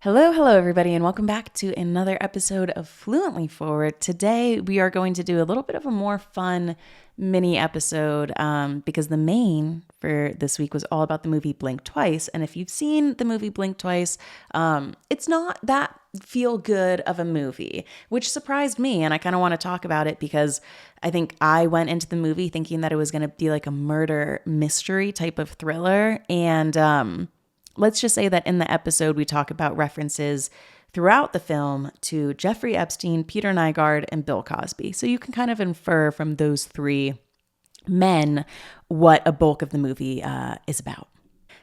Hello, everybody, and welcome back to another episode of Fluently Forward. Today, we are going to do a little bit of a more fun mini episode because the main for this week was all about the movie Blink Twice. And if you've seen the movie Blink Twice, it's not that feel good of a movie, which surprised me. And I kind of want to talk about it because I think I went into the movie thinking that it was going to be like a murder mystery type of thriller. And let's just say that in the episode, we talk about references throughout the film to Jeffrey Epstein, Peter Nygard, and Bill Cosby. So you can kind of infer from those three men what a bulk of the movie is about.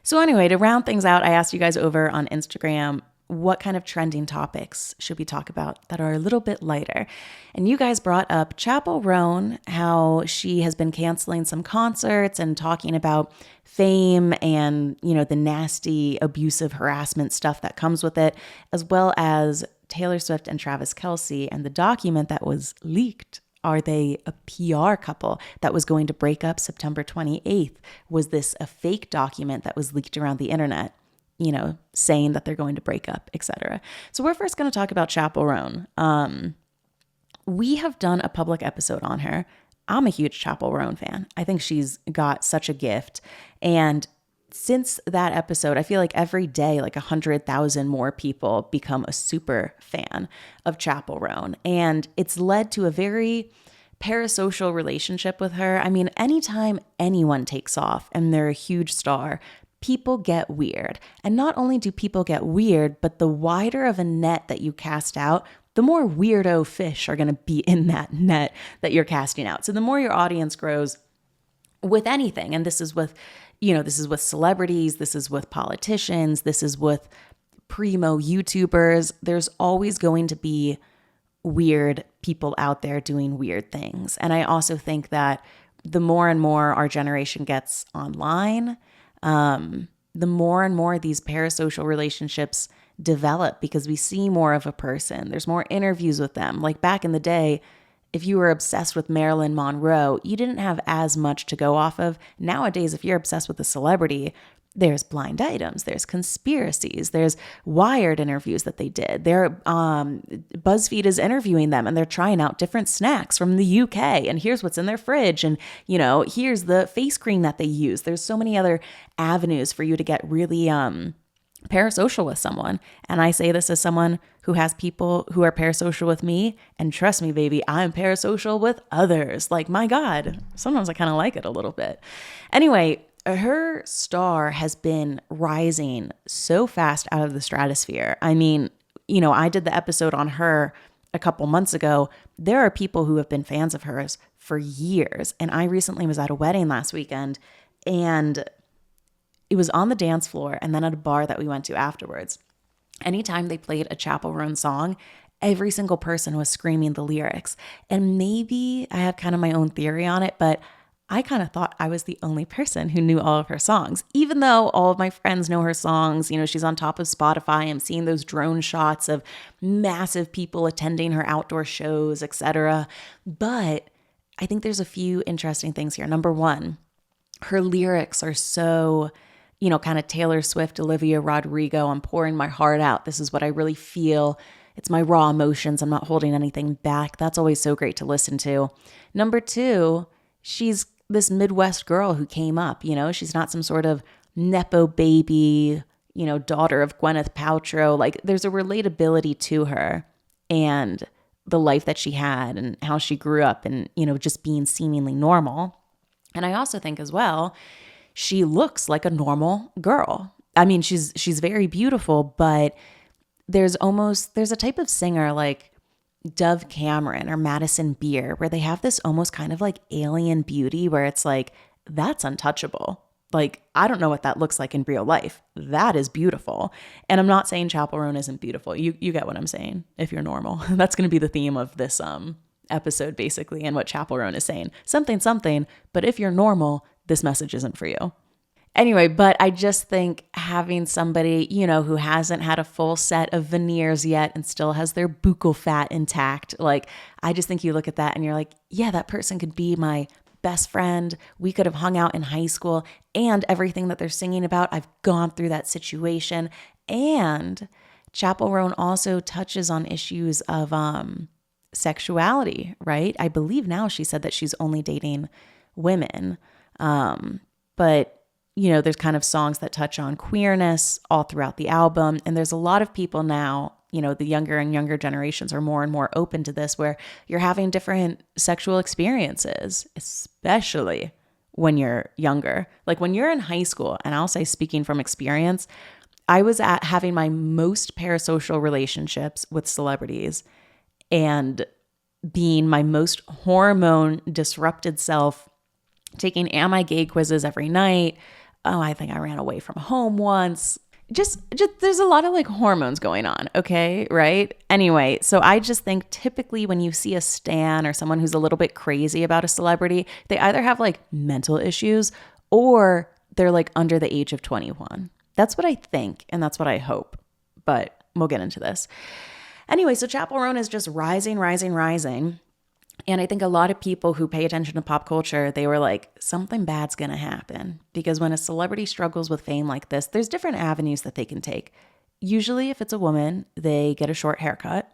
So anyway, to round things out, I asked you guys over on Instagram what kind of trending topics should we talk about that are a little bit lighter. And you guys brought up Chappell Roan, how she has been canceling some concerts and talking about fame and, the nasty abusive harassment stuff that comes with it, as well as Taylor Swift and Travis Kelce and the document that was leaked. Are they a PR couple that was going to break up September 28th? Was this a fake document that was leaked around the internet? Saying that they're going to break up, etc. So we're first going to talk about Chappell Roan. We have done a public episode on her. I'm a huge Chappell Roan fan. I think she's got such a gift. And since that episode, I feel like every day, like 100,000 more people become a super fan of Chappell Roan. And it's led to a very parasocial relationship with her. I mean, anytime anyone takes off and they're a huge star, people get weird. And not only do people get weird, but the wider of a net that you cast out, the more weirdo fish are going to be in that net that you're casting out. So the more your audience grows with anything, and this is with celebrities, this is with politicians, this is with primo YouTubers, there's always going to be weird people out there doing weird things. And I also think that the more and more our generation gets online, the more and more these parasocial relationships develop because we see more of a person. There's more interviews with them. Like back in the day, if you were obsessed with Marilyn Monroe, you didn't have as much to go off of. Nowadays, if you're obsessed with a celebrity, there's blind items, there's conspiracies, there's Wired interviews that they did. BuzzFeed is interviewing them and they're trying out different snacks from the UK. And here's what's in their fridge. And, here's the face cream that they use. There's so many other avenues for you to get really parasocial with someone. And I say this as someone who has people who are parasocial with me. And trust me, baby, I'm parasocial with others. Like, my God, sometimes I kind of like it a little bit. Anyway, her star has been rising so fast out of the stratosphere. I mean, I did the episode on her a couple months ago. There are people who have been fans of hers for years. And I recently was at a wedding last weekend and it was on the dance floor and then at a bar that we went to afterwards. Anytime they played a Chappell Roan song, every single person was screaming the lyrics. And maybe I have kind of my own theory on it, but I kind of thought I was the only person who knew all of her songs, even though all of my friends know her songs. She's on top of Spotify. I'm seeing those drone shots of massive people attending her outdoor shows, etc. But I think there's a few interesting things here. Number one, her lyrics are so, kind of Taylor Swift, Olivia Rodrigo. I'm pouring my heart out. This is what I really feel. It's my raw emotions. I'm not holding anything back. That's always so great to listen to. Number two, she's this Midwest girl who came up, she's not some sort of Nepo baby, daughter of Gwyneth Paltrow. Like there's a relatability to her and the life that she had and how she grew up and, just being seemingly normal. And I also think as well, she looks like a normal girl. I mean, she's very beautiful, but there's a type of singer like Dove Cameron or Madison Beer where they have this almost kind of like alien beauty where it's like, that's untouchable. Like, I don't know what that looks like in real life. That is beautiful. And I'm not saying Chappell Roan isn't beautiful. You get what I'm saying if you're normal. That's going to be the theme of this episode basically and what Chappell Roan is saying. Something, but if you're normal, this message isn't for you. Anyway, but I just think having somebody, who hasn't had a full set of veneers yet and still has their buccal fat intact, like, I just think you look at that and you're like, yeah, that person could be my best friend. We could have hung out in high school and everything that they're singing about, I've gone through that situation. And Chappell Roan also touches on issues of sexuality, right? I believe now she said that she's only dating women. But, there's kind of songs that touch on queerness all throughout the album. And there's a lot of people now, the younger and younger generations are more and more open to this, where you're having different sexual experiences, especially when you're younger. Like when you're in high school, and I'll say, speaking from experience, I was having my most parasocial relationships with celebrities and being my most hormone disrupted self, taking Am I Gay quizzes every night. Oh, I think I ran away from home once. Just there's a lot of like hormones going on, okay, right? Anyway, so I just think typically when you see a stan or someone who's a little bit crazy about a celebrity, they either have like mental issues or they're like under the age of 21. That's what I think, and that's what I hope, but we'll get into this. Anyway, so Chappell Roan is just rising. And I think a lot of people who pay attention to pop culture, they were like, something bad's going to happen. Because when a celebrity struggles with fame like this, there's different avenues that they can take. Usually, if it's a woman, they get a short haircut.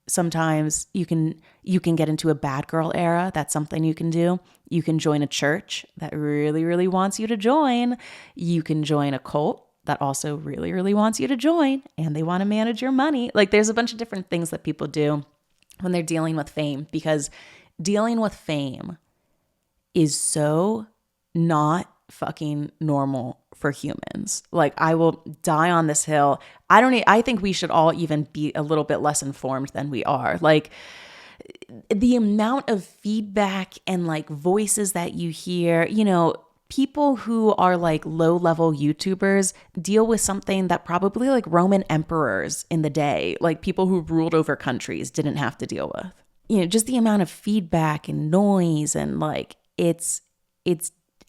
Sometimes you can get into a bad girl era. That's something you can do. You can join a church that really, really wants you to join. You can join a cult that also really, really wants you to join, and they want to manage your money. Like there's a bunch of different things that people do when they're dealing with fame, because dealing with fame is so not fucking normal for humans. Like I will die on this hill. I think we should all even be a little bit less informed than we are. Like the amount of feedback and like voices that you hear, people who are like low-level YouTubers deal with something that probably like Roman emperors in the day, like people who ruled over countries, didn't have to deal with. Just the amount of feedback and noise, and like it's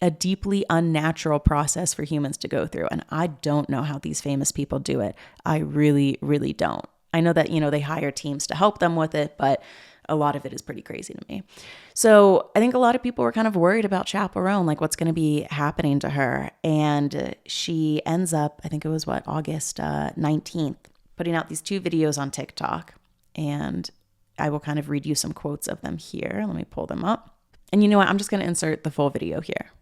a deeply unnatural process for humans to go through. And I don't know how these famous people do it. I really, really don't. I know that, they hire teams to help them with it, but a lot of it is pretty crazy to me. So I think a lot of people were kind of worried about Chappell Roan, like what's going to be happening to her. And she ends up, I think it was August 19th, putting out these 2 videos on TikTok. And I will kind of read you some quotes of them here. Let me pull them up. And you know what? I'm just going to insert the full video here.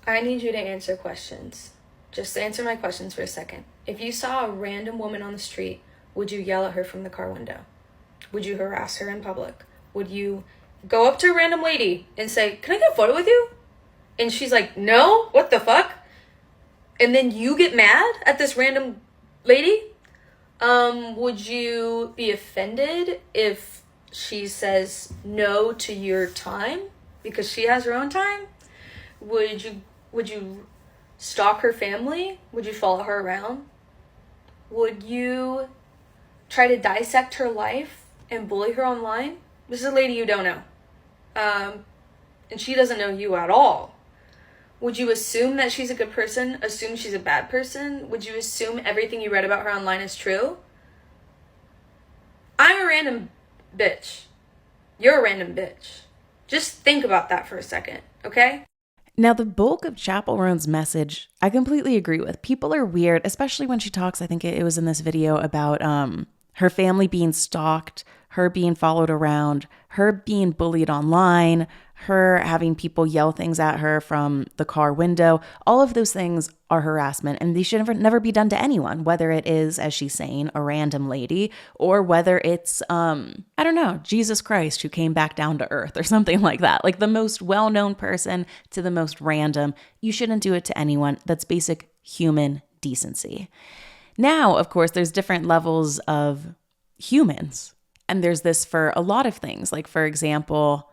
I need you to answer questions. Just answer my questions for a second. If you saw a random woman on the street, would you yell at her from the car window? Would you harass her in public? Would you go up to a random lady and say, "Can I get a photo with you?" And she's like, "No, what the fuck?" And then you get mad at this random lady? Would you be offended if she says no to your time because she has her own time? Would you stalk her family? Would you follow her around? Would you try to dissect her life and bully her online? This is a lady you don't know. And she doesn't know you at all. Would you assume that she's a good person? Assume she's a bad person? Would you assume everything you read about her online is true? I'm a random bitch. You're a random bitch. Just think about that for a second, okay? Now, the bulk of Chappell Roan's message, I completely agree with. People are weird, especially when she talks, I think it was in this video, about her family being stalked, her being followed around, her being bullied online, her having people yell things at her from the car window. All of those things are harassment, and they should never be done to anyone, whether it is, as she's saying, a random lady, or whether it's, I don't know, Jesus Christ who came back down to earth or something like that. Like the most well-known person to the most random. You shouldn't do it to anyone. That's basic human decency. Now, of course, there's different levels of humans. And there's this for a lot of things. Like, for example,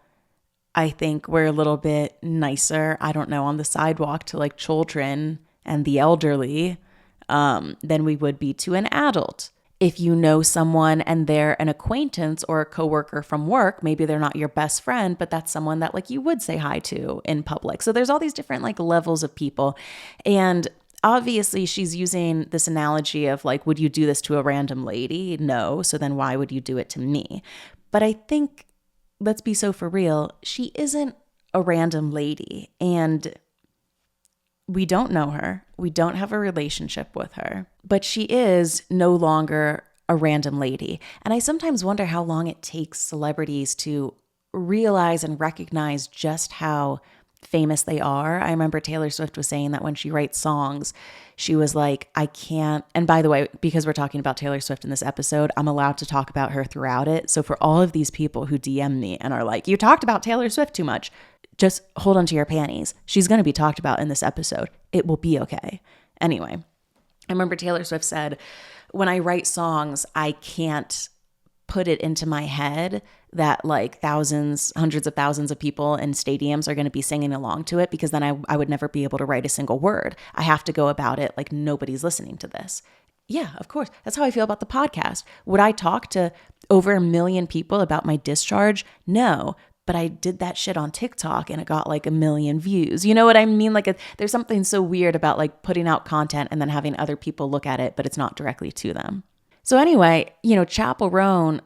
I think we're a little bit nicer, I don't know, on the sidewalk to like children and the elderly than we would be to an adult. If you know someone and they're an acquaintance or a coworker from work, maybe they're not your best friend, but that's someone that like you would say hi to in public. So there's all these different like levels of people. And obviously, she's using this analogy of like, would you do this to a random lady? No. So then why would you do it to me? But I think, let's be so for real, she isn't a random lady. And We don't know her. We don't have a relationship with her, but she is no longer a random lady. And I sometimes wonder how long it takes celebrities to realize and recognize just how famous they are. I remember Taylor Swift was saying that when she writes songs, she was like, I can't. And by the way, because we're talking about Taylor Swift in this episode, I'm allowed to talk about her throughout it. So for all of these people who DM me and are like, you talked about Taylor Swift too much, just hold on to your panties. She's going to be talked about in this episode. It will be okay. Anyway, I remember Taylor Swift said, when I write songs, I can't put it into my head that like thousands, hundreds of thousands of people in stadiums are going to be singing along to it, because then I would never be able to write a single word. I have to go about it like nobody's listening to this. Yeah, of course. That's how I feel about the podcast. Would I talk to over 1 million people about my discharge? No. But I did that shit on TikTok and it got like 1 million views. You know what I mean? Like there's something so weird about like putting out content and then having other people look at it, but it's not directly to them. So anyway, Chappell Roan,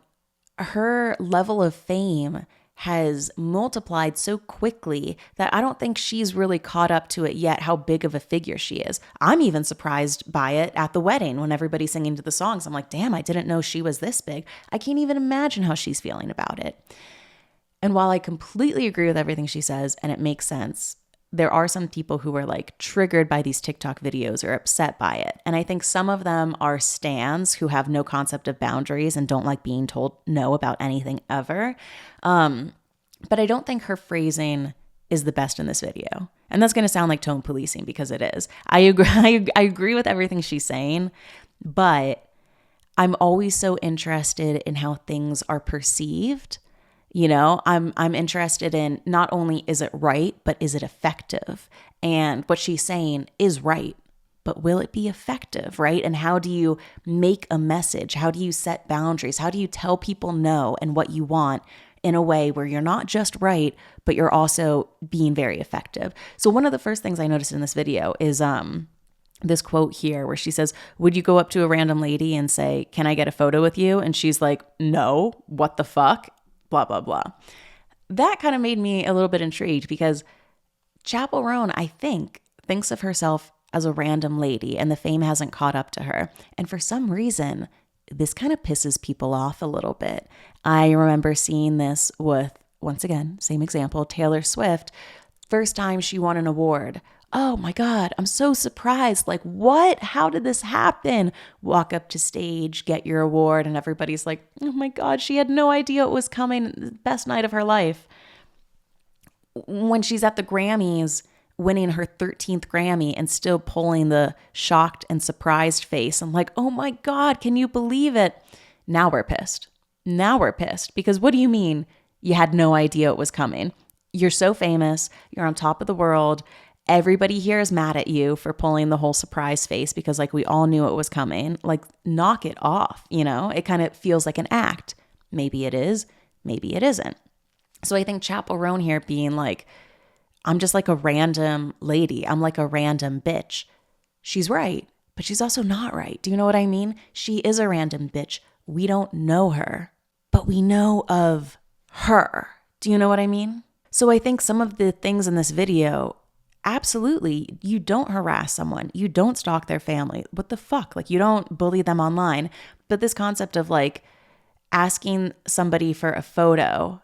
her level of fame has multiplied so quickly that I don't think she's really caught up to it yet, how big of a figure she is. I'm even surprised by it at the wedding when everybody's singing to the songs. I'm like, damn, I didn't know she was this big. I can't even imagine how she's feeling about it. And while I completely agree with everything she says, and it makes sense, there are some people who are like triggered by these TikTok videos or upset by it. And I think some of them are stans who have no concept of boundaries and don't like being told no about anything ever. But I don't think her phrasing is the best in this video. And that's going to sound like tone policing, because it is. I agree with everything she's saying, but I'm always so interested in how things are perceived. I'm interested in not only is it right, but is it effective? And what she's saying is right, but will it be effective, right? And how do you make a message? How do you set boundaries? How do you tell people no and what you want in a way where you're not just right, but you're also being very effective? So one of the first things I noticed in this video is this quote here where she says, would you go up to a random lady and say, can I get a photo with you? And she's like, no, what the fuck? Blah, blah, blah. That kind of made me a little bit intrigued, because Chappell Roan, I think, thinks of herself as a random lady and the fame hasn't caught up to her. And for some reason, this kind of pisses people off a little bit. I remember seeing this with, once again, same example, Taylor Swift. First time she won an award. Oh my God, I'm so surprised. Like, what? How did this happen? Walk up to stage, get your award, and everybody's like, oh my God, she had no idea it was coming. Best night of her life. When she's at the Grammys, winning her 13th Grammy and still pulling the shocked and surprised face, I'm like, oh my God, can you believe it? Now we're pissed. Because what do you mean you had no idea it was coming? You're so famous. You're on top of the world. Everybody here is mad at you for pulling the whole surprise face because like we all knew it was coming. Like, knock it off, It kind of feels like an act. Maybe it is, maybe it isn't. So I think Chappell Roan here being like, I'm just like a random lady. I'm like a random bitch. She's right, but she's also not right. Do you know what I mean? She is a random bitch. We don't know her, but we know of her. Do you know what I mean? So I think some of the things in this video, absolutely, you don't harass someone. You don't stalk their family. What the fuck? Like, you don't bully them online. But this concept of like asking somebody for a photo,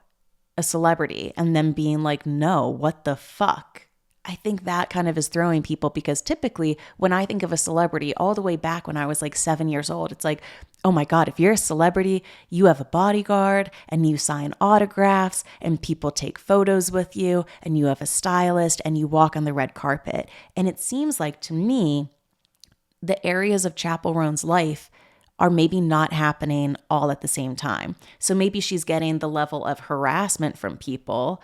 a celebrity, and them being like, no, what the fuck? I think that kind of is throwing people, because typically when I think of a celebrity, all the way back when I was like 7 years old, it's like, oh my God, if you're a celebrity, you have a bodyguard and you sign autographs and people take photos with you and you have a stylist and you walk on the red carpet. And it seems like to me, the areas of Chappell Roan's life are maybe not happening all at the same time. So maybe she's getting the level of harassment from people,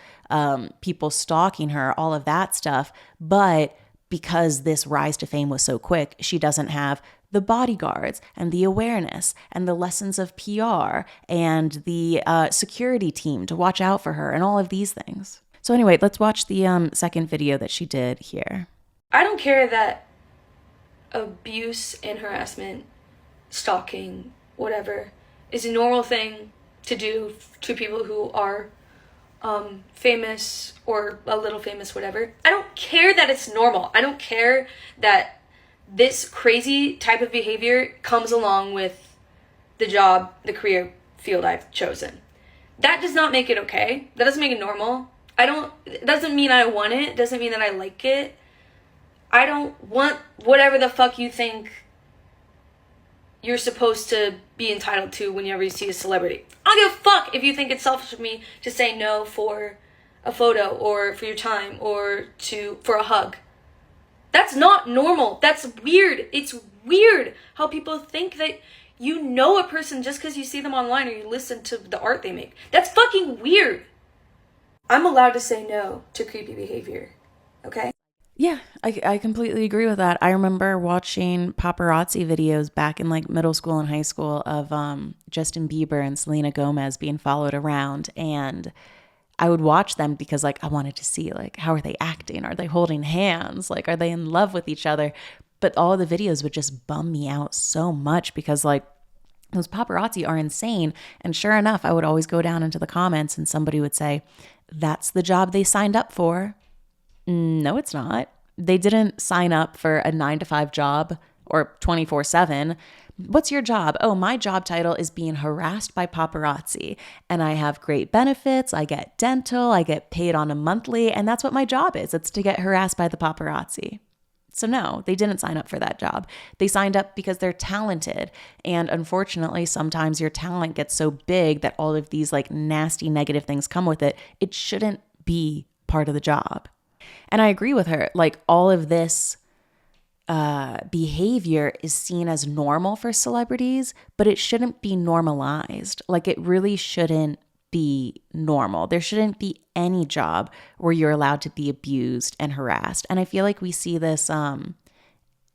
people stalking her, all of that stuff. But because this rise to fame was so quick, she doesn't have the bodyguards and the awareness and the lessons of PR and the security team to watch out for her and all of these things. So anyway, let's watch the second video that she did here. I don't care that abuse and harassment, stalking, whatever, is a normal thing to do to people who are famous or a little famous, whatever. I don't care that it's normal. I don't care that this crazy type of behavior comes along with the job, the career field I've chosen. That does not make it okay. That doesn't make it normal. It doesn't mean I want it. It doesn't mean that I like it. I don't want whatever the fuck you think you're supposed to be entitled to whenever you see a celebrity. I don't give a fuck if you think it's selfish of me to say no for a photo or for your time or for a hug. That's not normal. That's weird. It's weird how people think that you know a person just because you see them online or you listen to the art they make. That's fucking weird. I'm allowed to say no to creepy behavior, okay? Yeah, I completely agree with that. I remember watching paparazzi videos back in like middle school and high school of Justin Bieber and Selena Gomez being followed around, and I would watch them because like I wanted to see like how are they acting? Are they holding hands? Like are they in love with each other? But all the videos would just bum me out so much because like those paparazzi are insane. And sure enough, I would always go down into the comments and somebody would say, that's the job they signed up for. No, it's not. They didn't sign up for a 9-to-5 job or 24/7. What's your job? Oh, my job title is being harassed by paparazzi. And I have great benefits. I get dental. I get paid on a monthly. And that's what my job is. It's to get harassed by the paparazzi. So no, they didn't sign up for that job. They signed up because they're talented. And unfortunately, sometimes your talent gets so big that all of these like nasty negative things come with it. It shouldn't be part of the job. And I agree with her. Like all of this behavior is seen as normal for celebrities, but it shouldn't be normalized. Like it really shouldn't be normal. There shouldn't be any job where you're allowed to be abused and harassed. And I feel like we see this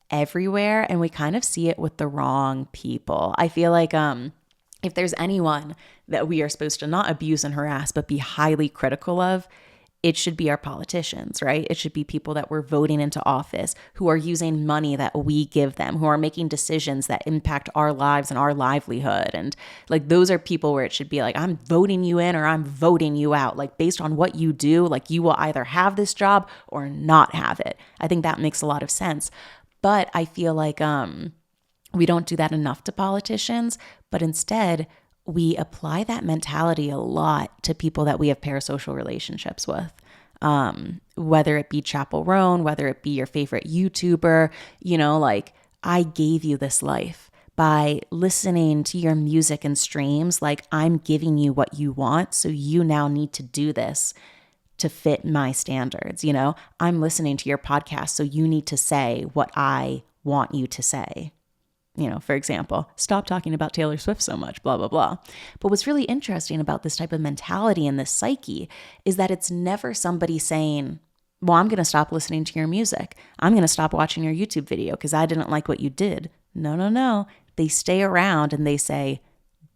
everywhere, and we kind of see it with the wrong people. I feel like if there's anyone that we are supposed to not abuse and harass, but be highly critical of, it should be our politicians, right? It should be people that we're voting into office, who are using money that we give them, who are making decisions that impact our lives and our livelihood. And like, those are people where it should be like, I'm voting you in or I'm voting you out. Like based on what you do, like you will either have this job or not have it. I think that makes a lot of sense. But I feel like we don't do that enough to politicians, but instead we apply that mentality a lot to people that we have parasocial relationships with. Whether it be Chappell Roan, whether it be your favorite YouTuber, you know, like I gave you this life by listening to your music and streams. Like I'm giving you what you want. So you now need to do this to fit my standards. You know, I'm listening to your podcast. So you need to say what I want you to say. You know, for example, stop talking about Taylor Swift so much, blah, blah, blah. But what's really interesting about this type of mentality and this psyche is that it's never somebody saying, well, I'm going to stop listening to your music. I'm going to stop watching your YouTube video because I didn't like what you did. No, no, no. They stay around and they say,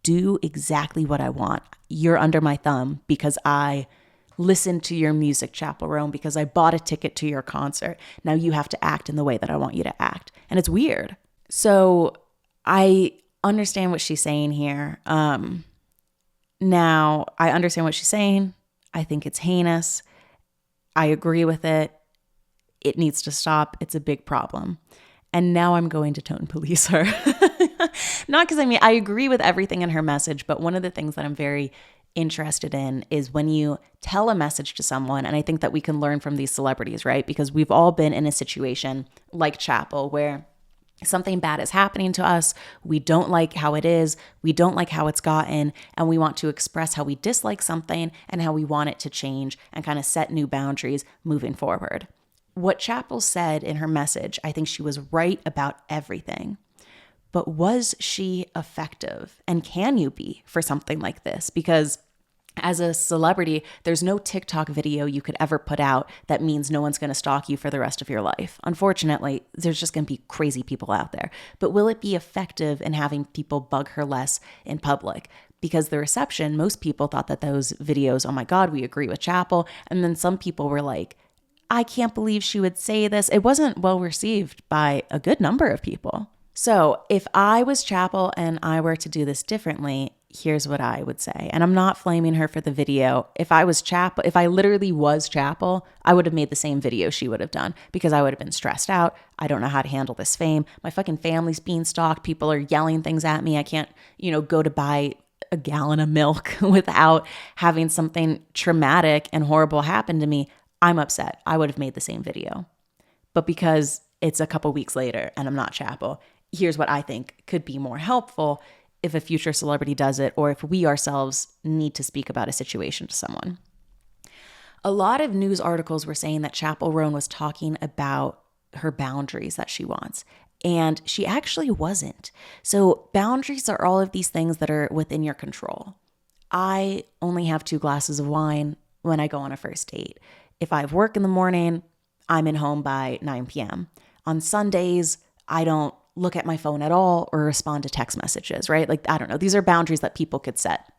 do exactly what I want. You're under my thumb because I listened to your music, Chappell Roan, because I bought a ticket to your concert. Now you have to act in the way that I want you to act. And it's weird. So I understand what she's saying here. Now, I understand what she's saying. I think it's heinous. I agree with it. It needs to stop. It's a big problem. And now I'm going to tone police her. Not because I agree with everything in her message, but one of the things that I'm very interested in is when you tell a message to someone, and I think that we can learn from these celebrities, right? Because we've all been in a situation like Chappell where something bad is happening to us. We don't like how it is. We don't like how it's gotten. And we want to express how we dislike something and how we want it to change and kind of set new boundaries moving forward. What Chappell said in her message, I think she was right about everything. But was she effective? And can you be for something like this? Because as a celebrity, there's no TikTok video you could ever put out that means no one's going to stalk you for the rest of your life. Unfortunately, there's just going to be crazy people out there. But will it be effective in having people bug her less in public? Because the reception, most people thought that those videos, oh my God, we agree with Chappell. And then some people were like, I can't believe she would say this. It wasn't well received by a good number of people. So if I was Chappell and I were to do this differently, here's what I would say. And I'm not flaming her for the video. If I literally was Chappell, I would have made the same video she would have done because I would have been stressed out. I don't know how to handle this fame. My fucking family's being stalked. People are yelling things at me. I can't, go to buy a gallon of milk without having something traumatic and horrible happen to me. I'm upset. I would have made the same video. But because it's a couple weeks later and I'm not Chappell, here's what I think could be more helpful if a future celebrity does it, or if we ourselves need to speak about a situation to someone. A lot of news articles were saying that Chappell Roan was talking about her boundaries that she wants, and she actually wasn't. So boundaries are all of these things that are within your control. I only have 2 glasses of wine when I go on a first date. If I have work in the morning, I'm in home by 9 p.m. On Sundays, I don't look at my phone at all or respond to text messages, right? Like, I don't know. These are boundaries that people could set.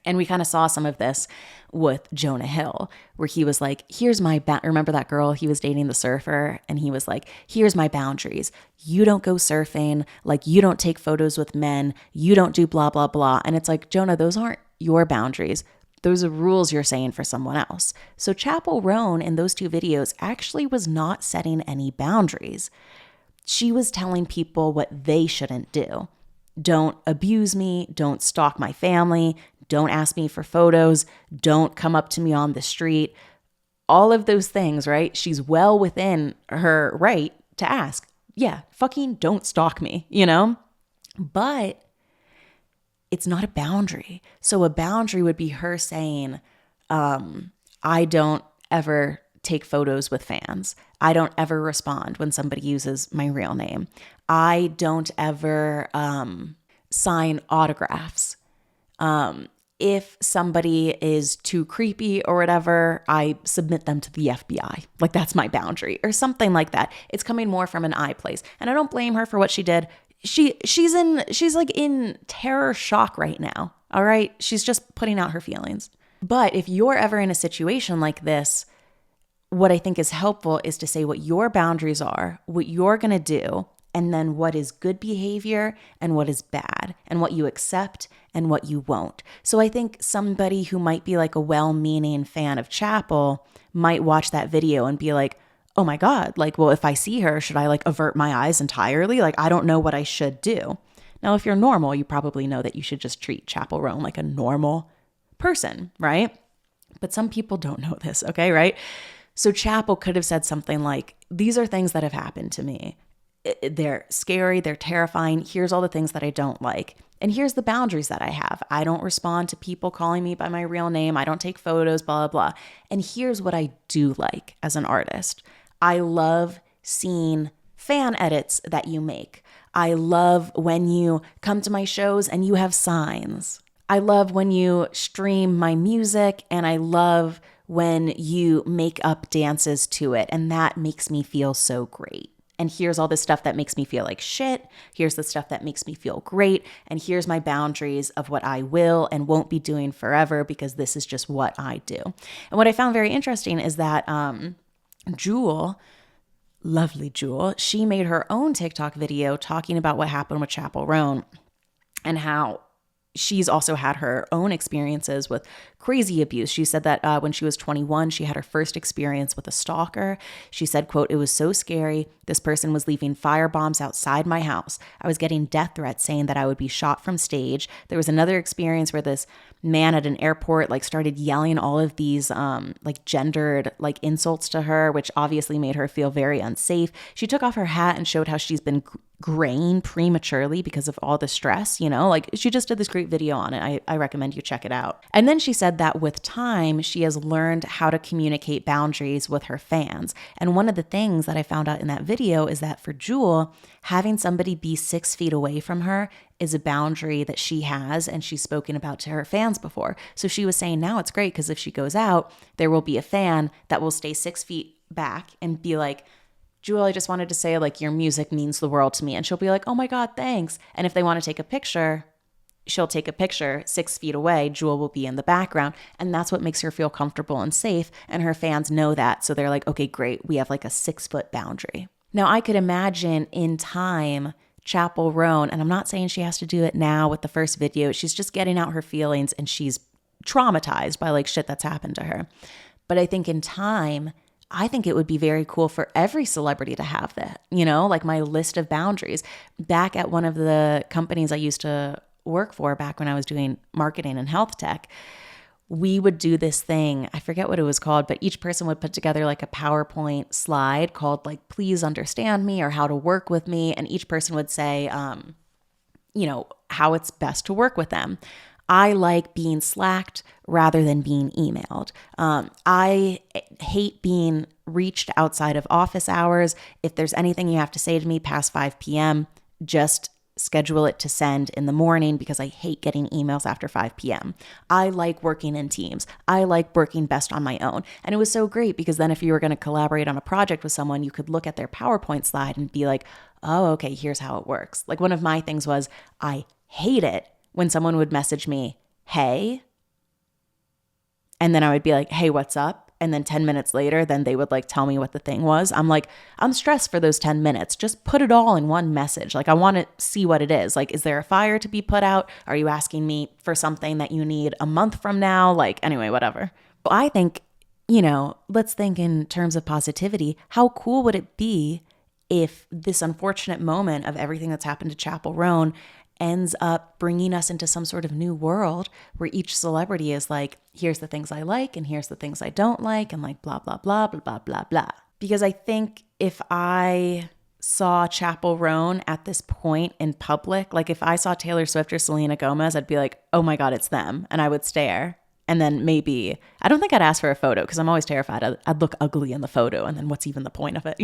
And we kind of saw some of this with Jonah Hill, where he was like, here's my, remember that girl? He was dating the surfer, and he was like, here's my boundaries. You don't go surfing. Like, you don't take photos with men. You don't do blah, blah, blah. And it's like, Jonah, those aren't your boundaries. Those are rules you're saying for someone else. So Chappell Roan in those 2 videos actually was not setting any boundaries. She was telling people what they shouldn't do. Don't abuse me. Don't stalk my family. Don't ask me for photos. Don't come up to me on the street. All of those things, right? She's well within her right to ask, yeah, fucking don't stalk me, But it's not a boundary. So a boundary would be her saying, I don't ever take photos with fans. I don't ever respond when somebody uses my real name. I don't ever sign autographs. If somebody is too creepy or whatever, I submit them to the FBI. Like, that's my boundary or something like that. It's coming more from an I place. And I don't blame her for what she did. She's like in terror shock right now. All right. She's just putting out her feelings. But if you're ever in a situation like this, what I think is helpful is to say what your boundaries are, what you're going to do, and then what is good behavior and what is bad, and what you accept and what you won't. So I think somebody who might be like a well-meaning fan of Chappell might watch that video and be like, oh my God, like, well, if I see her, should I like avert my eyes entirely? Like, I don't know what I should do. Now, if you're normal, you probably know that you should just treat Chappell Roan like a normal person, right? But some people don't know this, okay, right? So Chappell could have said something like, these are things that have happened to me. They're scary, they're terrifying. Here's all the things that I don't like. And here's the boundaries that I have. I don't respond to people calling me by my real name. I don't take photos, blah, blah, blah. And here's what I do like as an artist. I love seeing fan edits that you make. I love when you come to my shows and you have signs. I love when you stream my music, and I love when you make up dances to it. And that makes me feel so great. And here's all the stuff that makes me feel like shit. Here's the stuff that makes me feel great. And here's my boundaries of what I will and won't be doing forever, because this is just what I do. And what I found very interesting is that Jewel, lovely Jewel, she made her own TikTok video talking about what happened with Chappell Roan and how she's also had her own experiences with crazy abuse. She said that when she was 21, she had her first experience with a stalker. She said, quote, "It was so scary. This person was leaving firebombs outside my house. I was getting death threats saying that I would be shot from stage. There was another experience where this man at an airport started yelling all of these gendered insults to her, which obviously made her feel very unsafe. She took off her hat and showed how she's been graying prematurely because of all the stress, she just did this great video on it. I recommend you check it out. And then she said that with time, she has learned how to communicate boundaries with her fans. And one of the things that I found out in that video is that for Jewel, having somebody be 6 feet away from her is a boundary that she has and she's spoken about to her fans before. So she was saying now it's great because if she goes out, there will be a fan that will stay 6 feet back and be like, Jewel, I just wanted to say your music means the world to me. And she'll be like, oh my God, thanks. And if they want to take a picture, she'll take a picture 6 feet away. Jewel will be in the background. And that's what makes her feel comfortable and safe. And her fans know that. So they're like, okay, great. We have a 6 foot boundary. Now I could imagine in time Chappell Roan, and I'm not saying she has to do it now with the first video. She's just getting out her feelings and she's traumatized by like shit that's happened to her. But I think in time, I think it would be very cool for every celebrity to have that, like my list of boundaries. Back at one of the companies I used to work for back when I was doing marketing and health tech, we would do this thing. I forget what it was called, but each person would put together like a PowerPoint slide called like, please understand me or how to work with me. And each person would say, how it's best to work with them. I like being Slacked rather than being emailed. I hate being reached outside of office hours. If there's anything you have to say to me past 5 p.m., just schedule it to send in the morning because I hate getting emails after 5 p.m. I like working in teams. I like working best on my own. And it was so great because then if you were going to collaborate on a project with someone, you could look at their PowerPoint slide and be like, oh, okay, here's how it works. Like one of my things was I hate it when someone would message me, hey, and then I would be like, hey, what's up? And then 10 minutes later, then they would like tell me what the thing was. I'm like, I'm stressed for those 10 minutes. Just put it all in one message. Like I want to see what it is. Like, is there a fire to be put out? Are you asking me for something that you need a month from now? Like, anyway, whatever. But I think, let's think in terms of positivity. How cool would it be if this unfortunate moment of everything that's happened to Chappell Roan ends up bringing us into some sort of new world where each celebrity is like, here's the things I like and here's the things I don't like and like blah, blah, blah, blah, blah, blah, blah. Because I think if I saw Chappell Roan at this point in public, like if I saw Taylor Swift or Selena Gomez, I'd be like, oh my God, it's them. And I would stare. And then maybe, I don't think I'd ask for a photo because I'm always terrified I'd look ugly in the photo and then what's even the point of it,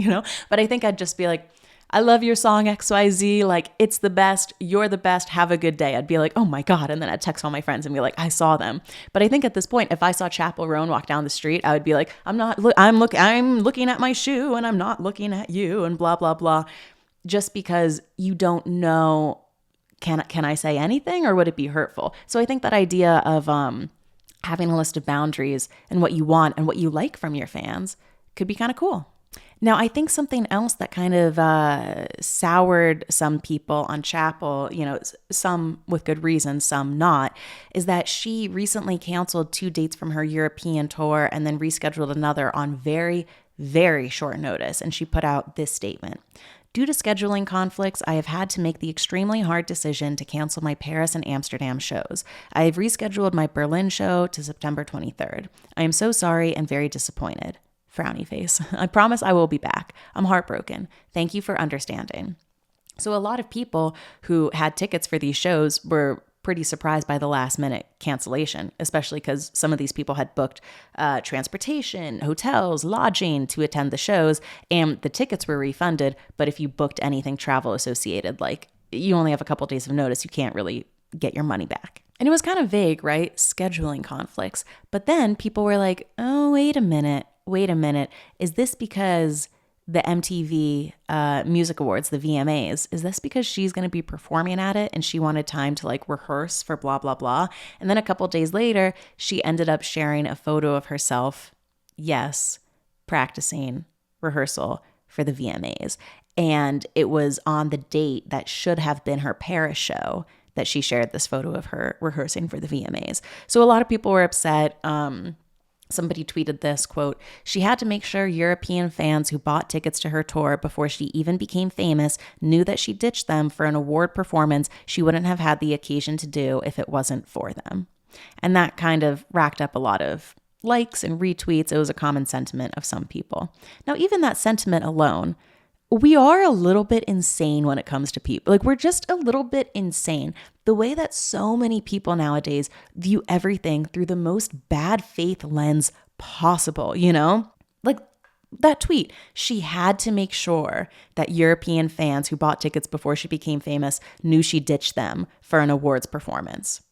But I think I'd just be like, I love your song XYZ, like it's the best, you're the best, have a good day. I'd be like, oh my God. And then I'd text all my friends and be like, I saw them. But I think at this point, if I saw Chappell Roan walk down the street, I would be like, I'm looking at my shoe and I'm not looking at you and blah, blah, blah. Just because you don't know, can I say anything or would it be hurtful? So I think that idea of having a list of boundaries and what you want and what you like from your fans could be kind of cool. Now, I think something else that kind of soured some people on Chappell, some with good reason, some not, is that she recently canceled 2 dates from her European tour and then rescheduled another on very, very short notice. And she put out this statement. Due to scheduling conflicts, I have had to make the extremely hard decision to cancel my Paris and Amsterdam shows. I have rescheduled my Berlin show to September 23rd. I am so sorry and very disappointed. Frowny face. I promise I will be back. I'm heartbroken. Thank you for understanding. So a lot of people who had tickets for these shows were pretty surprised by the last minute cancellation, especially because some of these people had booked transportation, hotels, lodging to attend the shows, and the tickets were refunded. But if you booked anything travel associated, like you only have a couple days of notice, you can't really get your money back. And it was kind of vague, right? Scheduling conflicts. But then people were like, oh, wait a minute. Is this because the MTV Music Awards, the VMAs, is this because she's going to be performing at it and she wanted time to like rehearse for blah, blah, blah? And then a couple days later, she ended up sharing a photo of herself, practicing rehearsal for the VMAs. And it was on the date that should have been her Paris show that she shared this photo of her rehearsing for the VMAs. So a lot of people were upset. Somebody tweeted this, quote, she had to make sure European fans who bought tickets to her tour before she even became famous knew that she ditched them for an award performance she wouldn't have had the occasion to do if it wasn't for them. And that kind of racked up a lot of likes and retweets. It was a common sentiment of some people. Now, even that sentiment alone, we are a little bit insane when it comes to people. Like, we're just a little bit insane. The way that so many people nowadays view everything through the most bad faith lens possible, Like that tweet, she had to make sure that European fans who bought tickets before she became famous knew she ditched them for an awards performance.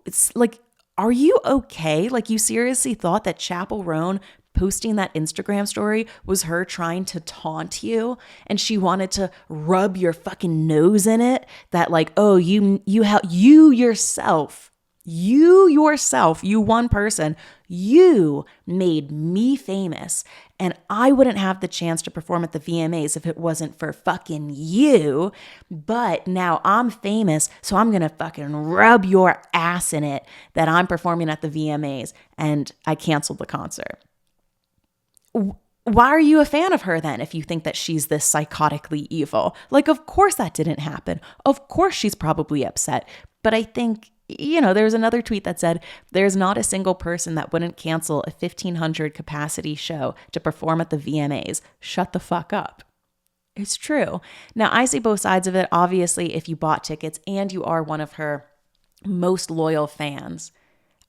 It's like, are you okay? Like, you seriously thought that Chappell Roan posting that Instagram story was her trying to taunt you and she wanted to rub your fucking nose in it, that like, oh, you yourself, you one person, you made me famous And I wouldn't have the chance to perform at the VMAs if it wasn't for fucking you. But now I'm famous, so I'm going to fucking rub your ass in it that I'm performing at the VMAs. And I canceled the concert. Why are you a fan of her then if you think that she's this psychotically evil? Like, of course that didn't happen. Of course she's probably upset. But I think, there was another tweet that said, there's not a single person that wouldn't cancel a 1,500 capacity show to perform at the VMAs. Shut the fuck up. It's true. Now, I see both sides of it. Obviously, if you bought tickets and you are one of her most loyal fans,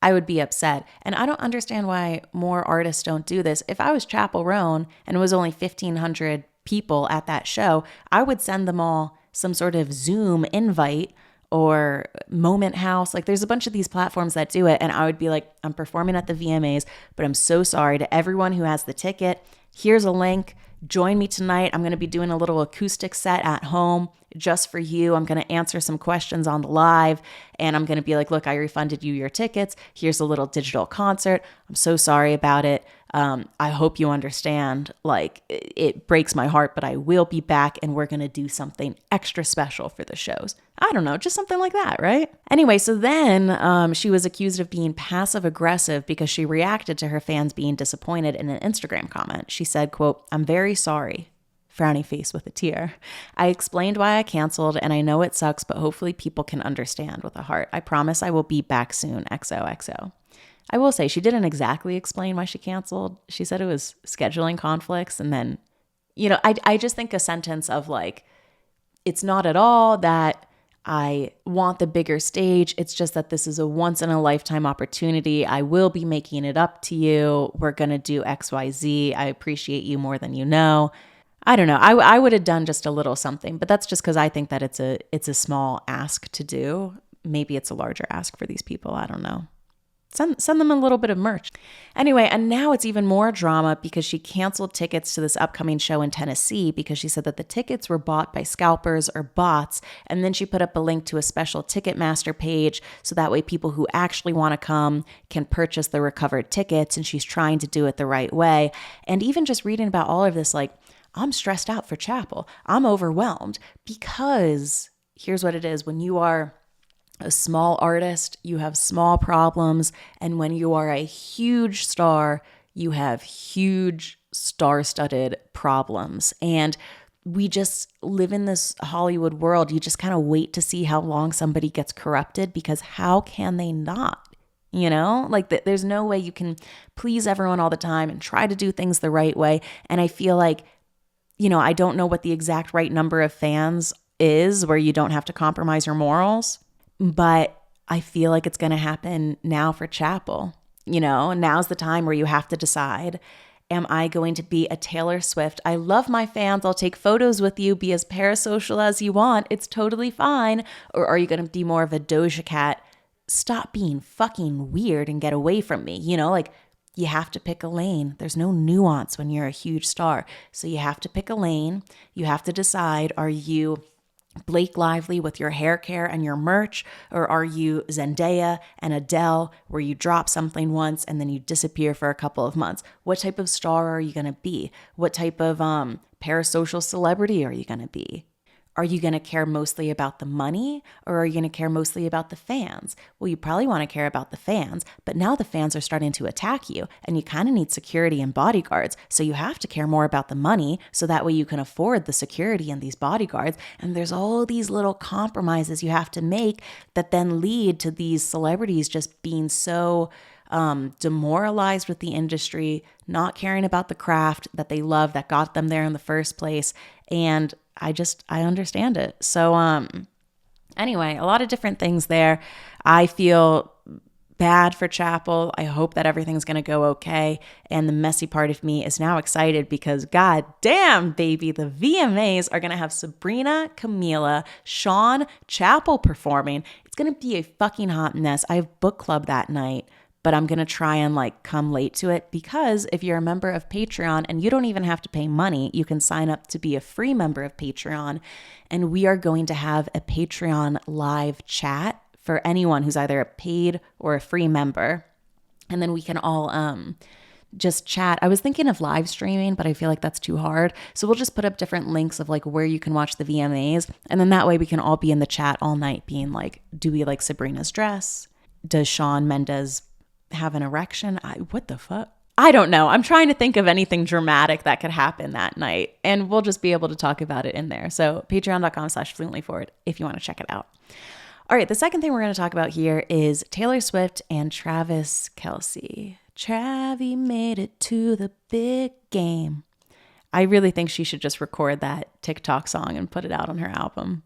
I would be upset. And I don't understand why more artists don't do this. If I was Chappell Roan and it was only 1,500 people at that show, I would send them all some sort of Zoom invite or Moment House. Like, there's a bunch of these platforms that do it. And I would be like, I'm performing at the VMAs, but I'm so sorry to everyone who has the ticket. Here's a link. Join me tonight. I'm going to be doing a little acoustic set at home just for you. I'm going to answer some questions on the live, and I'm going to be like, look, I refunded you your tickets. Here's a little digital concert. I'm so sorry about it. I hope you understand. Like, it breaks my heart, but I will be back, and we're going to do something extra special for the shows. I don't know, just something like that, right? Anyway, so then she was accused of being passive aggressive because she reacted to her fans being disappointed in an Instagram comment. She said, quote, "I'm very sorry." Frowny face with a tear. "I explained why I canceled, and I know it sucks, but hopefully people can understand," with a heart. "I promise I will be back soon. XOXO. I will say she didn't exactly explain why she canceled. She said it was scheduling conflicts. And then, I just think a sentence of like, it's not at all that I want the bigger stage. It's just that this is a once in a lifetime opportunity. I will be making it up to you. We're going to do XYZ. I appreciate you more than you know. I don't know. I would have done just a little something, but that's just because I think that it's a small ask to do. Maybe it's a larger ask for these people. I don't know. Send them a little bit of merch. Anyway, and now it's even more drama because she canceled tickets to this upcoming show in Tennessee because she said that the tickets were bought by scalpers or bots. And then she put up a link to a special Ticketmaster page so that way people who actually want to come can purchase the recovered tickets. And she's trying to do it the right way. And even just reading about all of this, like, I'm stressed out for Chappell. I'm overwhelmed because here's what it is. When you are a small artist, you have small problems. And when you are a huge star, you have huge star-studded problems. And we just live in this Hollywood world. You just kind of wait to see how long somebody gets corrupted because how can they not? Like there's no way you can please everyone all the time and try to do things the right way. And I feel like, I don't know what the exact right number of fans is where you don't have to compromise your morals. But I feel like it's going to happen now for Chappell. Now's the time where you have to decide, am I going to be a Taylor Swift? I love my fans. I'll take photos with you. Be as parasocial as you want. It's totally fine. Or are you going to be more of a Doja Cat? Stop being fucking weird and get away from me. Like you have to pick a lane. There's no nuance when you're a huge star. So you have to pick a lane. You have to decide, are you Blake Lively with your hair care and your merch, or are you Zendaya and Adele where you drop something once and then you disappear for a couple of months? What type of star are you going to be? What type of parasocial celebrity are you going to be? Are you going to care mostly about the money, or are you going to care mostly about the fans? Well, you probably want to care about the fans, but now the fans are starting to attack you and you kind of need security and bodyguards. So you have to care more about the money so that way you can afford the security and these bodyguards. And there's all these little compromises you have to make that then lead to these celebrities just being so demoralized with the industry, not caring about the craft that they love that got them there in the first place. And I understand it. So, anyway, a lot of different things there. I feel bad for Chappell. I hope that everything's going to go okay. And the messy part of me is now excited because god damn, baby, the VMAs are going to have Sabrina, Camila, Sean, Chappell performing. It's going to be a fucking hot mess. I have book club that night, but I'm going to try and come late to it because if you're a member of Patreon, and you don't even have to pay money, you can sign up to be a free member of Patreon. And we are going to have a Patreon live chat for anyone who's either a paid or a free member. And then we can all just chat. I was thinking of live streaming, but I feel like that's too hard. So we'll just put up different links of like where you can watch the VMAs. And then that way we can all be in the chat all night being like, do we like Sabrina's dress? Does Shawn Mendes have an erection? What the fuck? I don't know. I'm trying to think of anything dramatic that could happen that night. And we'll just be able to talk about it in there. So patreon.com/fluentlyforward if you want to check it out. All right, the second thing we're going to talk about here is Taylor Swift and Travis Kelce. Travi made it to the big game. I really think she should just record that TikTok song and put it out on her album.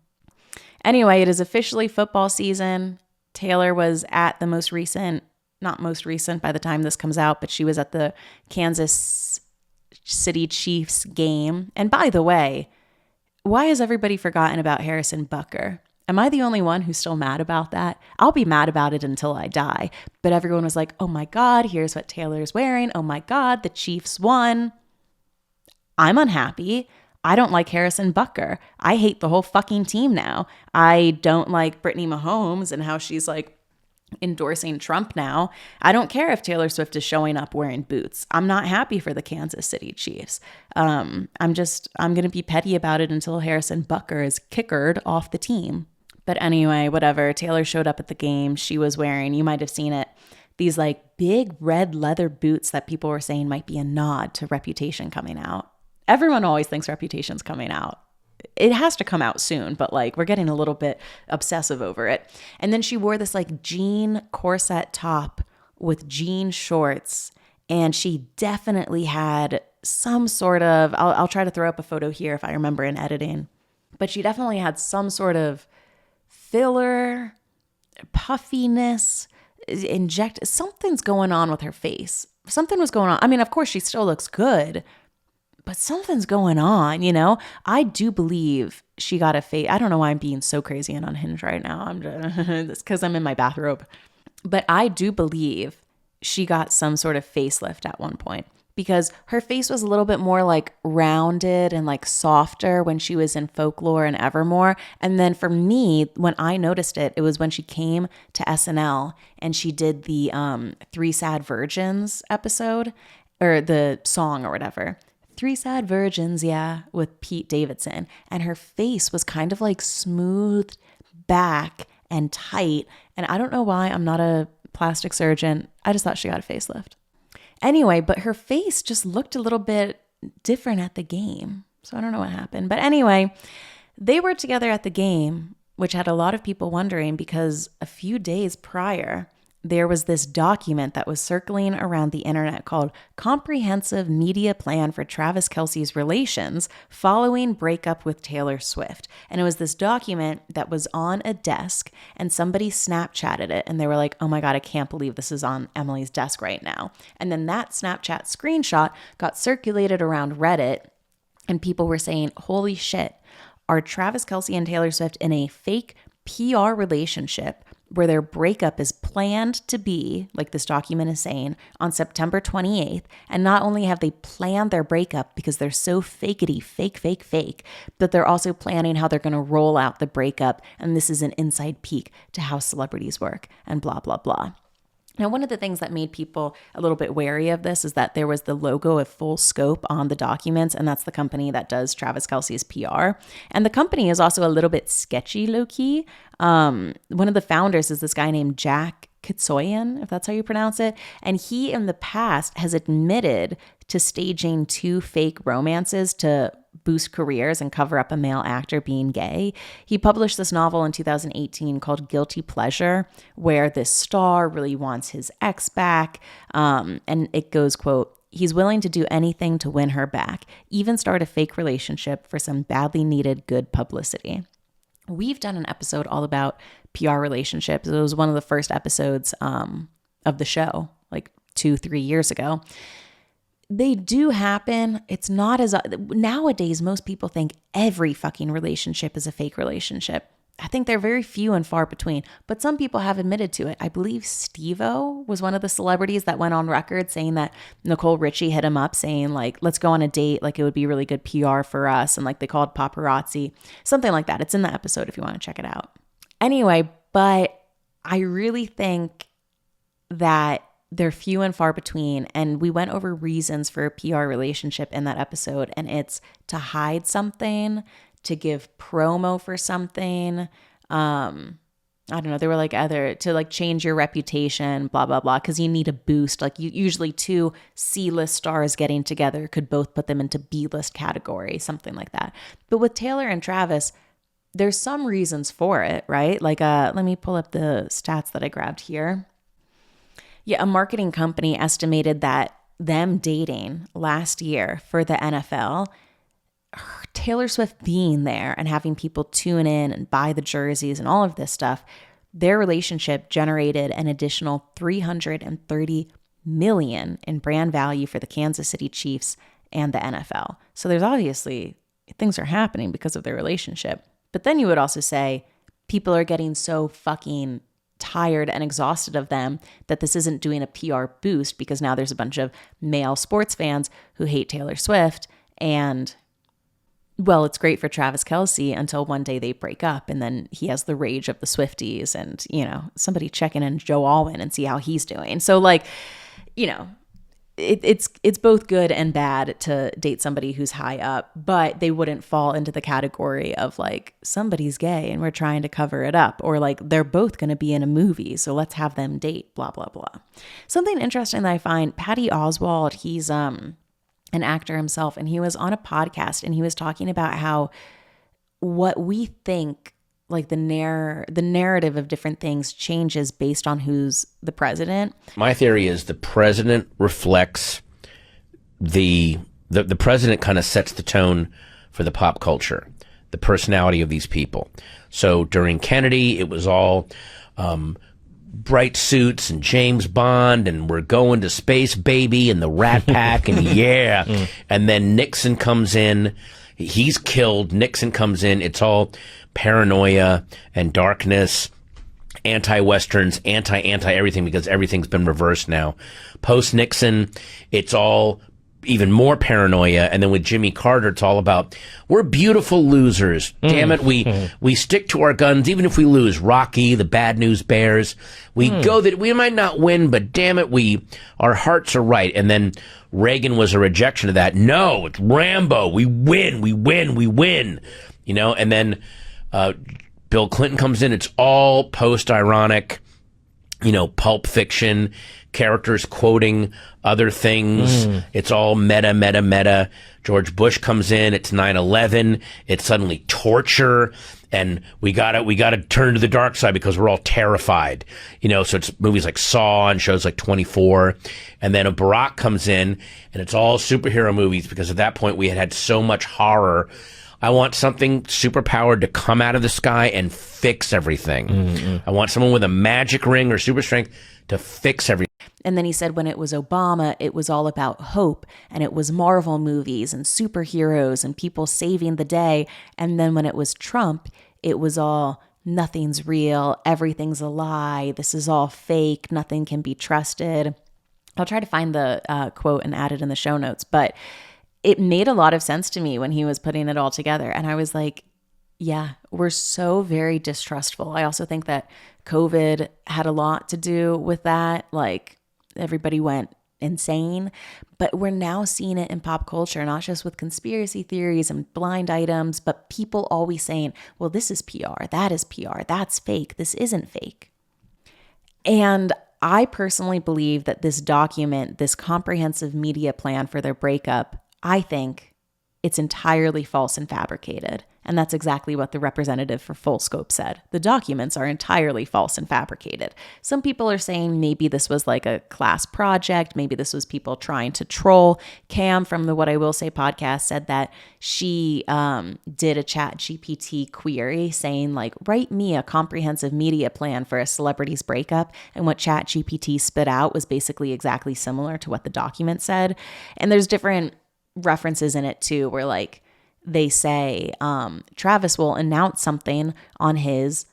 Anyway, it is officially football season. Taylor was at the not most recent by the time this comes out, but she was at the Kansas City Chiefs game. And by the way, why has everybody forgotten about Harrison Butker? Am I the only one who's still mad about that? I'll be mad about it until I die. But everyone was like, oh my God, here's what Taylor's wearing. Oh my God, the Chiefs won. I'm unhappy. I don't like Harrison Butker. I hate the whole fucking team now. I don't like Brittany Mahomes and how she's like endorsing Trump now. I don't care if Taylor Swift is showing up wearing boots. I'm not happy for the Kansas City Chiefs. I'm going to be petty about it until Harrison Butker is kickered off the team. But anyway, whatever. Taylor showed up at the game. She was wearing, you might have seen it, these like big red leather boots that people were saying might be a nod to Reputation coming out. Everyone always thinks Reputation's coming out. It has to come out soon, but like we're getting a little bit obsessive over it. And then she wore this like jean corset top with jean shorts. And she definitely had some sort of, I'll try to throw up a photo here if I remember in editing, but she definitely had some sort of filler, puffiness, something's going on with her face. Something was going on. I mean, of course she still looks good, but something's going on, you know? I do believe she got a face. I don't know why I'm being so crazy and unhinged right now. It's because I'm in my bathrobe. But I do believe she got some sort of facelift at one point, because her face was a little bit more like rounded and like softer when she was in Folklore and Evermore. And then for me, when I noticed it, it was when she came to SNL and she did the Three Sad Virgins episode, or the song or whatever. Three Sad Virgins, yeah, with Pete Davidson. And her face was kind of like smoothed back and tight. And I don't know why, I'm not a plastic surgeon. I just thought she got a facelift. Anyway, but her face just looked a little bit different at the game. So I don't know what happened. But anyway, they were together at the game, which had a lot of people wondering because a few days prior, there was this document that was circling around the internet called Comprehensive Media Plan for Travis Kelce's Relations Following Breakup with Taylor Swift. And it was this document that was on a desk and somebody Snapchatted it and they were like, oh my God, I can't believe this is on Emily's desk right now. And then that Snapchat screenshot got circulated around Reddit and people were saying, holy shit, are Travis Kelce and Taylor Swift in a fake PR relationship where their breakup is planned to be, like this document is saying, on September 28th. And not only have they planned their breakup because they're so fakety, fake, but they're also planning how they're going to roll out the breakup. And this is an inside peek to how celebrities work and blah, blah, blah. Now, one of the things that made people a little bit wary of this is that there was the logo of Full Scope on the documents, and that's the company that does Travis Kelce's PR. And the company is also a little bit sketchy, low-key. One of the founders is this guy named Jack Kitsoyan, if that's how you pronounce it. And he, in the past, has admitted to staging 2 fake romances to boost careers and cover up a male actor being gay. He published this novel in 2018 called Guilty Pleasure, where this star really wants his ex back. And it goes, quote, he's willing to do anything to win her back, even start a fake relationship for some badly needed good publicity. We've done an episode all about PR relationships. It was one of the first episodes of the show, like 2-3 years ago. They do happen. It's not as, nowadays, most people think every fucking relationship is a fake relationship. I think they're very few and far between, but some people have admitted to it. I believe Steve-O was one of the celebrities that went on record saying that Nicole Richie hit him up saying like, let's go on a date. Like it would be really good PR for us. And like they called paparazzi, something like that. It's in the episode if you want to check it out. Anyway, but I really think that they're few and far between. And we went over reasons for a PR relationship in that episode. And it's to hide something, to give promo for something. I don't know. They were like either to like change your reputation, blah, blah, blah. Cause you need a boost. Like usually two C-list stars getting together could both put them into B-list category, something like that. But with Taylor and Travis, there's some reasons for it, right? Like, let me pull up the stats that I grabbed here. Yeah, a marketing company estimated that them dating last year for the NFL, Taylor Swift being there and having people tune in and buy the jerseys and all of this stuff, their relationship generated an additional $330 million in brand value for the Kansas City Chiefs and the NFL. So there's obviously things are happening because of their relationship. But then you would also say people are getting so fucking tired and exhausted of them that this isn't doing a PR boost because now there's a bunch of male sports fans who hate Taylor Swift. And, well, it's great for Travis Kelce until one day they break up and then he has the rage of the Swifties and, you know, somebody checking in Joe Alwyn and see how he's doing. So, like, you know, it's both good and bad to date somebody who's high up, but they wouldn't fall into the category of like somebody's gay and we're trying to cover it up, or like they're both going to be in a movie, so let's have them date, blah, blah, blah. Something interesting that I find, Patty Oswalt, he's an actor himself, and he was on a podcast and he was talking about how what we think, like the narrative of different things changes based on who's the president. My theory is the president reflects the president kind of sets the tone for the pop culture, the personality of these people. So during Kennedy, it was all bright suits and James Bond and we're going to space, baby, and the Rat Pack and yeah. And then Nixon comes in. He's killed. Nixon comes in. It's all paranoia and darkness, anti-Westerns, anti-everything, because everything's been reversed now. Post-Nixon, it's all even more paranoia. And then with Jimmy Carter, it's all about, we're beautiful losers. Damn it, we stick to our guns, even if we lose. Rocky, the Bad News Bears. We go that we might not win, but damn it, our hearts are right. And then Reagan was a rejection of that. No, it's Rambo. We win. You know, and then Bill Clinton comes in. It's all post-ironic, you know, Pulp Fiction, characters quoting other things. It's all meta. George Bush comes in. It's 9/11. It's suddenly torture. And we gotta turn to the dark side because we're all terrified. You know, so it's movies like Saw and shows like 24. And then a Barack comes in and it's all superhero movies because at that point we had so much horror. I want something superpowered to come out of the sky and fix everything. I want someone with a magic ring or super strength to fix everything. And then he said when it was Obama, it was all about hope and it was Marvel movies and superheroes and people saving the day. And then when it was Trump, it was all nothing's real, everything's a lie, this is all fake, nothing can be trusted. I'll try to find the quote and add it in the show notes, but it made a lot of sense to me when he was putting it all together. And I was like, yeah, we're so very distrustful. I also think that COVID had a lot to do with that. Like everybody went insane, but we're now seeing it in pop culture, not just with conspiracy theories and blind items, but people always saying, well, this is PR, that is PR, that's fake, this isn't fake. And I personally believe that this document, this comprehensive media plan for their breakup, I think it's entirely false and fabricated. And that's exactly what the representative for Full Scope said. The documents are entirely false and fabricated. Some people are saying maybe this was like a class project. Maybe this was people trying to troll. Cam from the What I Will Say podcast said that she did a ChatGPT query saying like, write me a comprehensive media plan for a celebrity's breakup. And what ChatGPT spit out was basically exactly similar to what the document said. And there's different references in it too, where like, they say Travis will announce something on his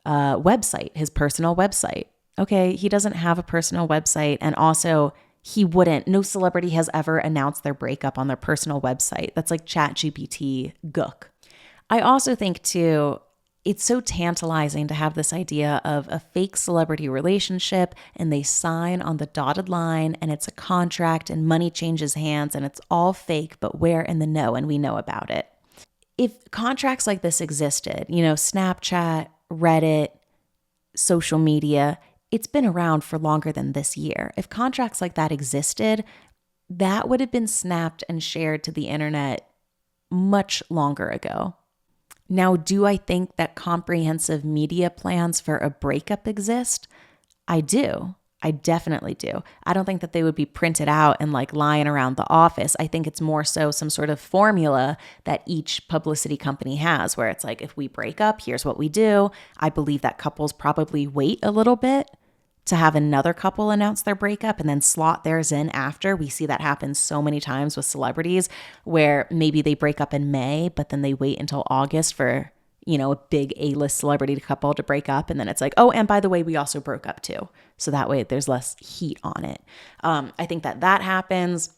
website, his personal website. Okay, he doesn't have a personal website. And also, no celebrity has ever announced their breakup on their personal website. That's like ChatGPT gook. I also think too, it's so tantalizing to have this idea of a fake celebrity relationship and they sign on the dotted line and it's a contract and money changes hands and it's all fake, but we're in the know and we know about it. If contracts like this existed, Snapchat, Reddit, social media, it's been around for longer than this year. If contracts like that existed, that would have been snapped and shared to the internet much longer ago. Now, do I think that comprehensive media plans for a breakup exist? I do. I definitely do. I don't think that they would be printed out and like lying around the office. I think it's more so some sort of formula that each publicity company has where it's like, if we break up, here's what we do. I believe that couples probably wait a little bit to have another couple announce their breakup and then slot theirs in after. We see that happen so many times with celebrities where maybe they break up in May, but then they wait until August for, a big A-list celebrity couple to break up. And then it's like, oh, and by the way, we also broke up too. So that way there's less heat on it. I think that happens.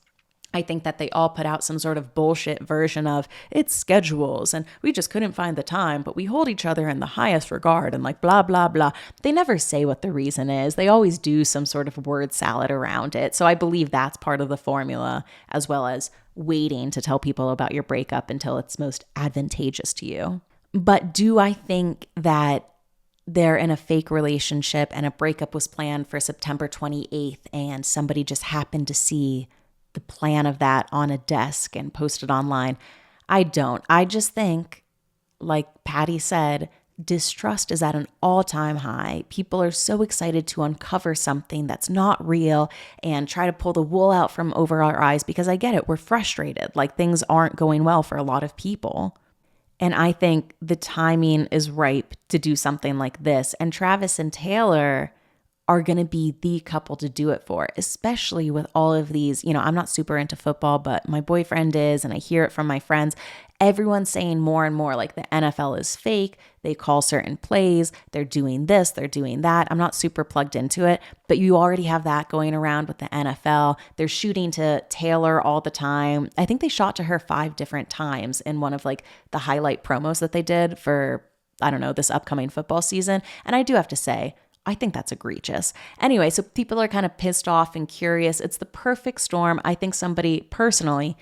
I think that they all put out some sort of bullshit version of it's schedules and we just couldn't find the time, but we hold each other in the highest regard and like blah, blah, blah. They never say what the reason is. They always do some sort of word salad around it. So I believe that's part of the formula, as well as waiting to tell people about your breakup until it's most advantageous to you. But do I think that they're in a fake relationship and a breakup was planned for September 28th and somebody just happened to see the plan of that on a desk and posted online? I don't. I just think, like Patty said, distrust is at an all-time high. People are so excited to uncover something that's not real and try to pull the wool out from over our eyes because I get it. We're frustrated. Like things aren't going well for a lot of people. And I think the timing is ripe to do something like this. And Travis and Taylor are going to be the couple to do it for, especially with all of these, I'm not super into football, but my boyfriend is, and I hear it from my friends. Everyone's saying more and more like the NFL is fake. They call certain plays. They're doing this, they're doing that. I'm not super plugged into it, but you already have that going around with the NFL. They're shooting to Taylor all the time. I think they shot to her 5 different times in one of like the highlight promos that they did for, I don't know, this upcoming football season. And I do have to say, I think that's egregious. Anyway, so people are kind of pissed off and curious. It's the perfect storm. I think somebody personally,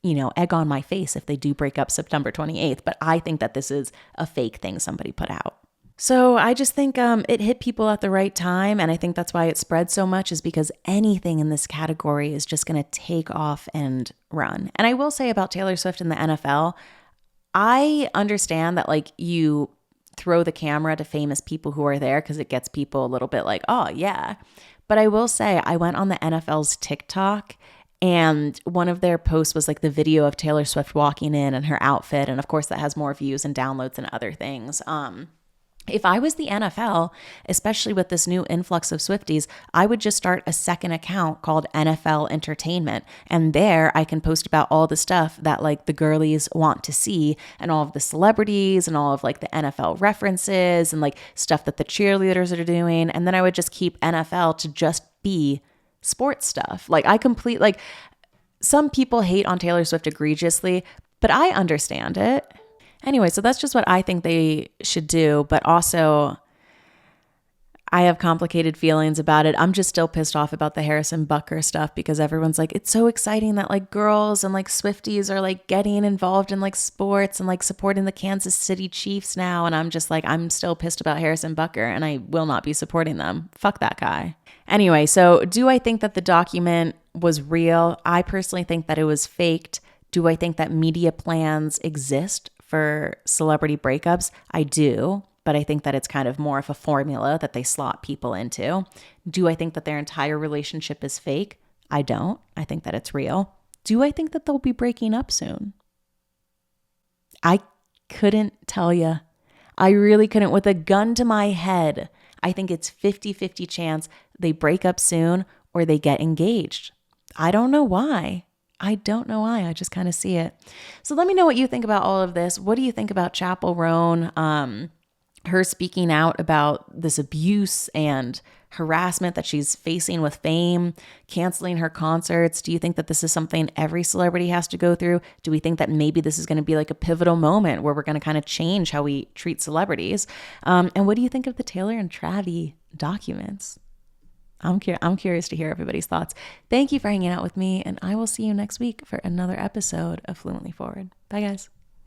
egg on my face if they do break up September 28th, but I think that this is a fake thing somebody put out. So I just think it hit people at the right time, and I think that's why it spread so much, is because anything in this category is just going to take off and run. And I will say about Taylor Swift in the NFL, I understand that like you throw the camera to famous people who are there because it gets people a little bit like, oh yeah. But I will say I went on the NFL's TikTok and one of their posts was like the video of Taylor Swift walking in and her outfit. And of course that has more views and downloads than other things. If I was the NFL, especially with this new influx of Swifties, I would just start a second account called NFL Entertainment. And there I can post about all the stuff that like the girlies want to see and all of the celebrities and all of like the NFL references and like stuff that the cheerleaders are doing. And then I would just keep NFL to just be sports stuff. Like some people hate on Taylor Swift egregiously, but I understand it. Anyway, so that's just what I think they should do. But also, I have complicated feelings about it. I'm just still pissed off about the Harrison Butker stuff because everyone's like, it's so exciting that like girls and like Swifties are like getting involved in like sports and like supporting the Kansas City Chiefs now. And I'm just like, I'm still pissed about Harrison Butker and I will not be supporting them. Fuck that guy. Anyway, so do I think that the document was real? I personally think that it was faked. Do I think that media plans exist for celebrity breakups? I do, but I think that it's kind of more of a formula that they slot people into. Do I think that their entire relationship is fake? I don't. I think that it's real. Do I think that they'll be breaking up soon? I couldn't tell you. I really couldn't. With a gun to my head, I think it's 50-50 chance they break up soon or they get engaged. I don't know why. I just kind of see it. So let me know what you think about all of this. What do you think about Chappell Roan? Her speaking out about this abuse and harassment that she's facing with fame, canceling her concerts? Do you think that this is something every celebrity has to go through? Do we think that maybe this is going to be like a pivotal moment where we're going to kind of change how we treat celebrities? And what do you think of the Taylor and Travie documents? I'm curious to hear everybody's thoughts. Thank you for hanging out with me, and I will see you next week for another episode of Fluently Forward. Bye, guys.